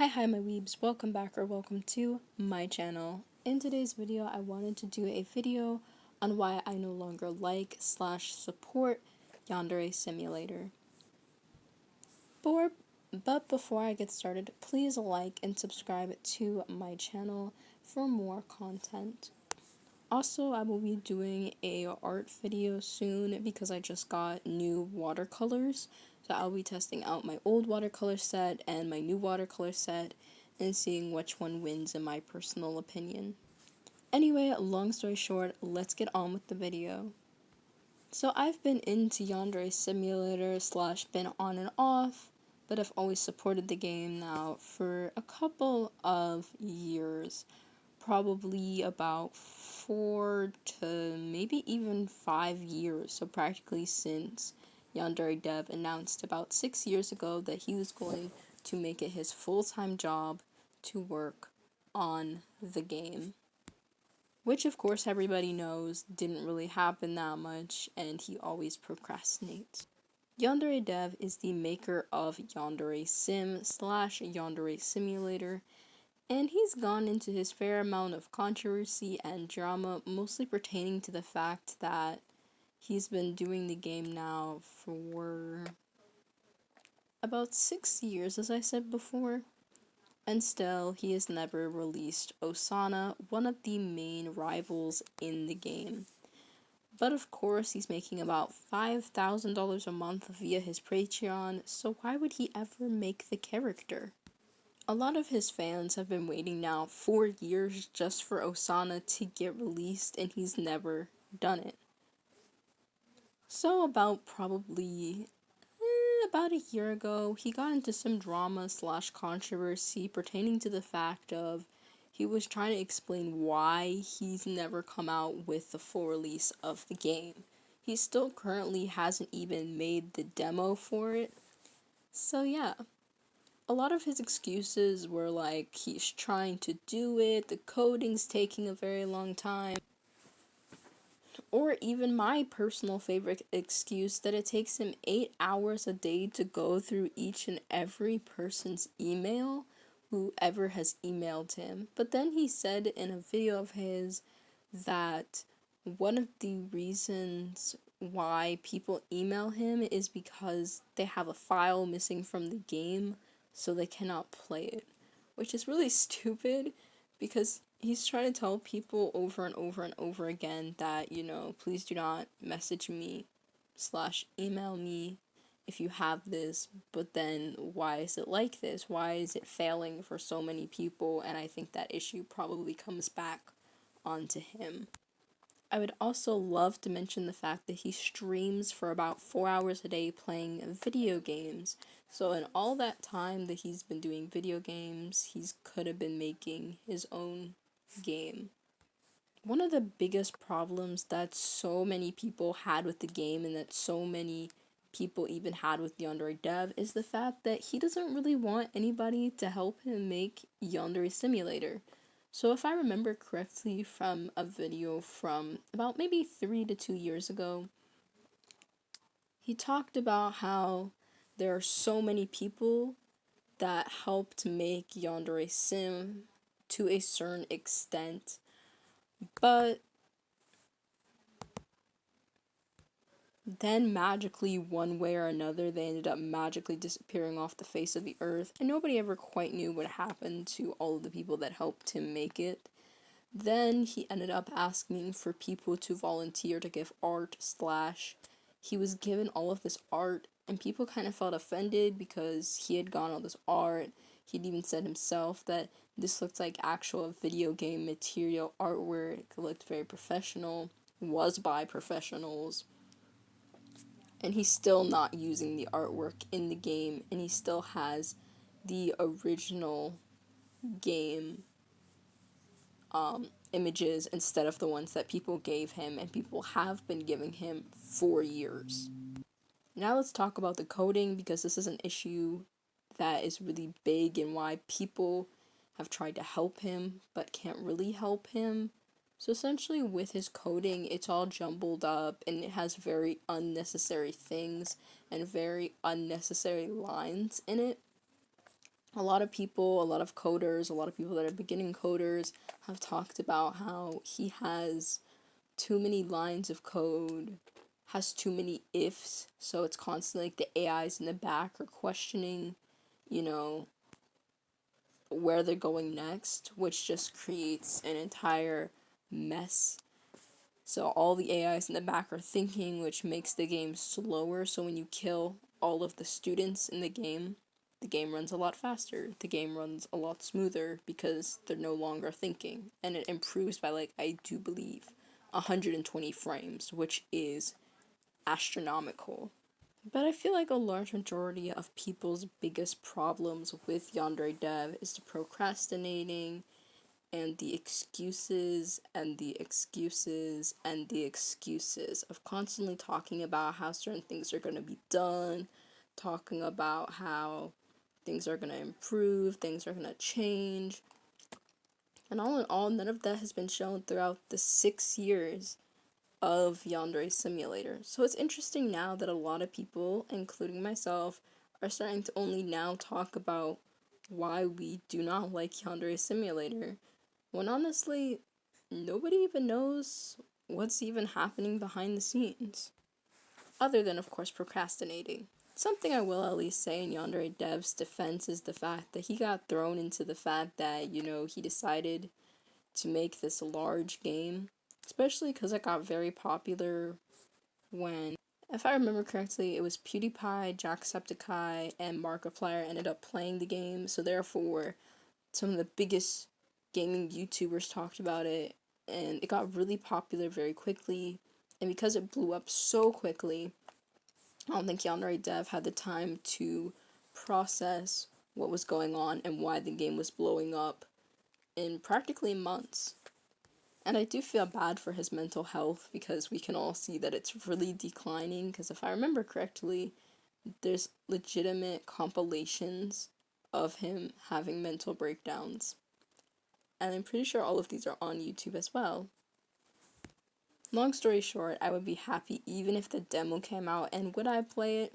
Hi my weebs, welcome back or welcome to my channel. In today's video I wanted to do a video on why I no longer like/support Yandere Simulator. But before I get started, please like and subscribe to my channel for more content. Also, I will be doing a art video soon because I just got new watercolors. So I'll be testing out my old watercolor set and my new watercolor set and seeing which one wins in my personal opinion. Anyway, long story short, let's get on with the video. So I've been into Yandere Simulator / been on and off, but I've always supported the game now for a couple of years. Probably about 4 to maybe even 5 years, so practically since Yandere Dev announced about 6 years ago that he was going to make it his full-time job to work on the game. Which of course everybody knows didn't really happen that much, and he always procrastinates. Yandere Dev is the maker of Yandere Sim / Yandere Simulator, and he's gone into his fair amount of controversy and drama, mostly pertaining to the fact that he's been doing the game now for about 6 years, as I said before, and still he has never released Osana, one of the main rivals in the game. But of course, he's making about $5,000 a month via his Patreon, so why would he ever make the character? A lot of his fans have been waiting now 4 years just for Osana to get released, and he's never done it. So about a year ago, he got into some drama / controversy pertaining to the fact of he was trying to explain why he's never come out with the full release of the game. He still currently hasn't even made the demo for it. So yeah. A lot of his excuses were like he's trying to do it, the coding's taking a very long time, or even my personal favorite excuse that it takes him 8 hours a day to go through each and every person's email, whoever has emailed him. But then he said in a video of his that one of the reasons why people email him is because they have a file missing from the game, so they cannot play it, which is really stupid because he's trying to tell people over and over and over again that, please do not message me / email me if you have this, but then why is it like this? Why is it failing for so many people? And I think that issue probably comes back onto him. I would also love to mention the fact that he streams for about 4 hours a day playing video games. So in all that time that he's been doing video games, he could have been making his own game. One of the biggest problems that so many people had with the game, and that so many people even had with Yandere Dev, is the fact that he doesn't really want anybody to help him make Yandere Simulator. So if I remember correctly from a video from about maybe 3 to 2 years ago, he talked about how there are so many people that helped make Yandere Sim to a certain extent, but then magically, one way or another, they ended up magically disappearing off the face of the earth, and nobody ever quite knew what happened to all of the people that helped him make it. Then he ended up asking for people to volunteer to give art / he was given all of this art, and people kind of felt offended because he had gotten all this art. He'd even said himself that this looked like actual video game material artwork. It looked very professional, was by professionals, and he's still not using the artwork in the game, and he still has the original game images instead of the ones that people gave him, and people have been giving him for years. Now let's talk about the coding, because this is an issue that is really big and why people have tried to help him but can't really help him. So essentially with his coding, it's all jumbled up and it has very unnecessary things and very unnecessary lines in it. A lot of people, a lot of coders, a lot of people that are beginning coders have talked about how he has too many lines of code, has too many ifs, so it's constantly like the AIs in the back are questioning, you know, where they're going next, which just creates an entire mess. So all the AIs in the back are thinking, which makes the game slower. So when you kill all of the students in the game runs a lot faster. The game runs a lot smoother because they're no longer thinking. And it improves by, like, I do believe, 120 frames, which is astronomical. But I feel like a large majority of people's biggest problems with Yandere Dev is the procrastinating and the excuses and the excuses and the excuses of constantly talking about how certain things are going to be done, talking about how things are going to improve, things are going to change. And all in all, none of that has been shown throughout the 6 years of Yandere Simulator. So it's interesting now that a lot of people, including myself, are starting to only now talk about why we do not like Yandere Simulator, when honestly, nobody even knows what's even happening behind the scenes. Other than, of course, procrastinating. Something I will at least say in Yandere Dev's defense is the fact that he got thrown into the fact that, he decided to make this large game, especially because it got very popular when, if I remember correctly, it was PewDiePie, Jacksepticeye, and Markiplier ended up playing the game, so therefore, some of the biggest gaming YouTubers talked about it, and it got really popular very quickly, and because it blew up so quickly, I don't think Yandere Dev had the time to process what was going on and why the game was blowing up in practically months. And I do feel bad for his mental health because we can all see that it's really declining, because if I remember correctly, there's legitimate compilations of him having mental breakdowns. And I'm pretty sure all of these are on YouTube as well. Long story short, I would be happy even if the demo came out, and would I play it?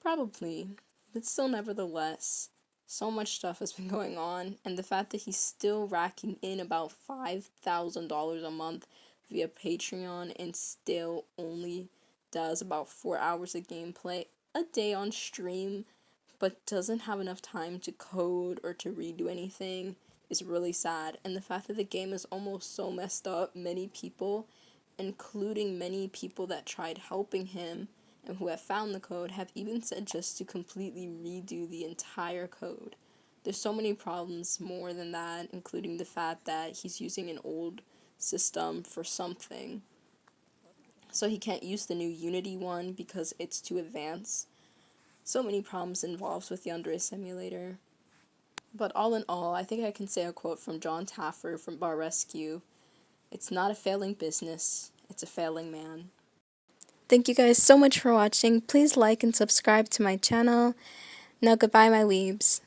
Probably, but still nevertheless, so much stuff has been going on, and the fact that he's still racking in about $5,000 a month via Patreon and still only does about 4 hours of gameplay a day on stream, but doesn't have enough time to code or to redo anything is really sad. And the fact that the game is almost so messed up, many people, including many people that tried helping him and who have found the code, have even said just to completely redo the entire code. There's so many problems more than that, including the fact that he's using an old system for something. So he can't use the new Unity one because it's too advanced. So many problems involved with Yandere Simulator. But all in all, I think I can say a quote from John Taffer from Bar Rescue. It's not a failing business, it's a failing man. Thank you guys so much for watching. Please like and subscribe to my channel. Now goodbye, my weebs.